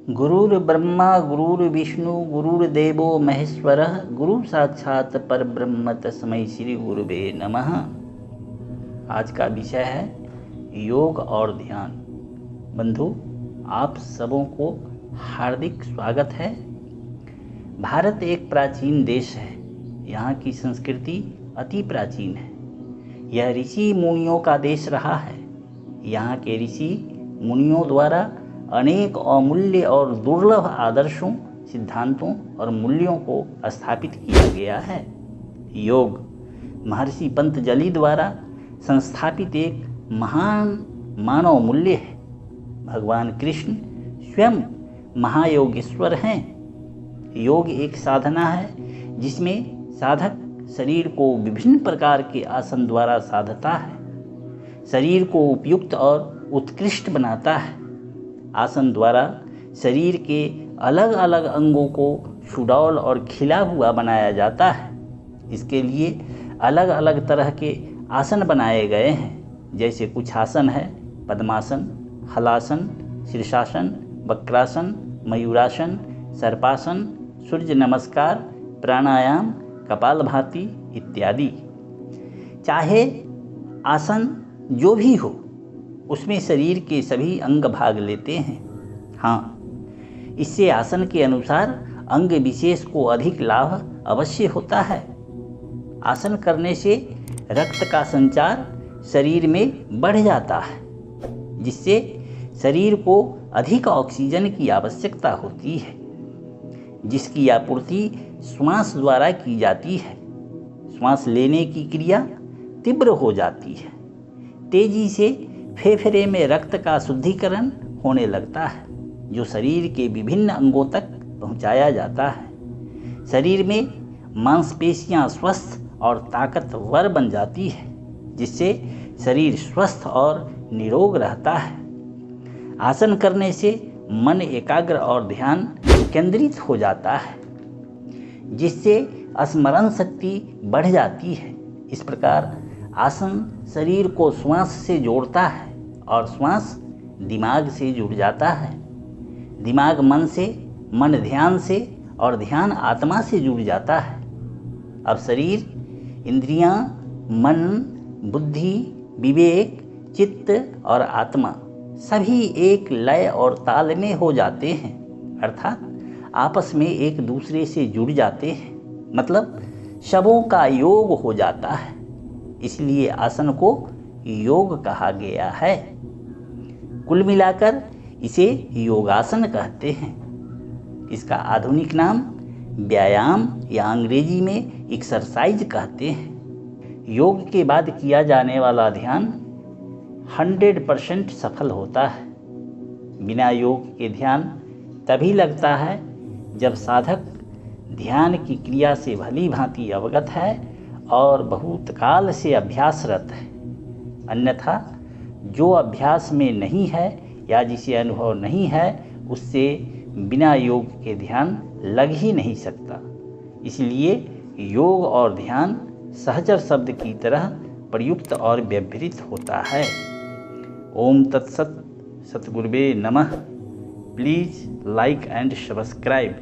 गुरुर्ब्रह्मा गुरुर्विष्णु गुरुर्देवो महेश्वरः गुरु साक्षात् परब्रह्म तस्मै श्री गुरुवे नमः। आज का विषय है योग और ध्यान। बंधु, आप सबों को हार्दिक स्वागत है। भारत एक प्राचीन देश है। यहाँ की संस्कृति अति प्राचीन है। यह ऋषि मुनियों का देश रहा है। यहाँ के ऋषि मुनियों द्वारा अनेक अमूल्य और दुर्लभ आदर्शों, सिद्धांतों और मूल्यों को स्थापित किया गया है। योग महर्षि पतंजलि द्वारा संस्थापित एक महान मानव मूल्य है। भगवान कृष्ण स्वयं महायोगेश्वर हैं। योग एक साधना है जिसमें साधक शरीर को विभिन्न प्रकार के आसन द्वारा साधता है, शरीर को उपयुक्त और उत्कृष्ट बनाता है। आसन द्वारा शरीर के अलग अलग अंगों को सुडौल और खिला हुआ बनाया जाता है। इसके लिए अलग अलग तरह के आसन बनाए गए हैं। जैसे कुछ आसन है पद्मासन, हलासन, शीर्षासन, वक्रासन, मयूरासन, सर्पासन, सूर्य नमस्कार, प्राणायाम, कपालभाति इत्यादि। चाहे आसन जो भी हो, उसमें शरीर के सभी अंग भाग लेते हैं। हाँ, इससे आसन के अनुसार अंग विशेष को अधिक लाभ अवश्य होता है। आसन करने से रक्त का संचार शरीर में बढ़ जाता है, जिससे शरीर को अधिक ऑक्सीजन की आवश्यकता होती है, जिसकी आपूर्ति श्वास द्वारा की जाती है। श्वास लेने की क्रिया तीव्र हो जाती है। तेजी से फेफड़े में रक्त का शुद्धिकरण होने लगता है, जो शरीर के विभिन्न अंगों तक पहुंचाया जाता है। शरीर में मांसपेशियां स्वस्थ और ताकतवर बन जाती है, जिससे शरीर स्वस्थ और निरोग रहता है। आसन करने से मन एकाग्र और ध्यान केंद्रित हो जाता है, जिससे स्मरण शक्ति बढ़ जाती है। इस प्रकार आसन शरीर को श्वास से जोड़ता है और श्वास दिमाग से जुड़ जाता है। दिमाग मन से, मन ध्यान से और ध्यान आत्मा से जुड़ जाता है। अब शरीर, इंद्रियां, मन, बुद्धि, विवेक, चित्त और आत्मा सभी एक लय और ताल में हो जाते हैं, अर्थात आपस में एक दूसरे से जुड़ जाते हैं। मतलब सबों का योग हो जाता है। इसलिए आसन को योग कहा गया है। कुल मिलाकर इसे योगासन कहते हैं। इसका आधुनिक नाम व्यायाम या अंग्रेजी में एक्सरसाइज कहते हैं। योग के बाद किया जाने वाला ध्यान 100% सफल होता है। बिना योग के ध्यान तभी लगता है जब साधक ध्यान की क्रिया से भली भांति अवगत है और बहुत काल से अभ्यासरत है। अन्यथा जो अभ्यास में नहीं है या जिसे अनुभव नहीं है, उससे बिना योग के ध्यान लग ही नहीं सकता। इसलिए योग और ध्यान सहचर शब्द की तरह प्रयुक्त और व्यवहृत होता है। ओम तत्सत। सतगुरुवे नमः। Please like and subscribe.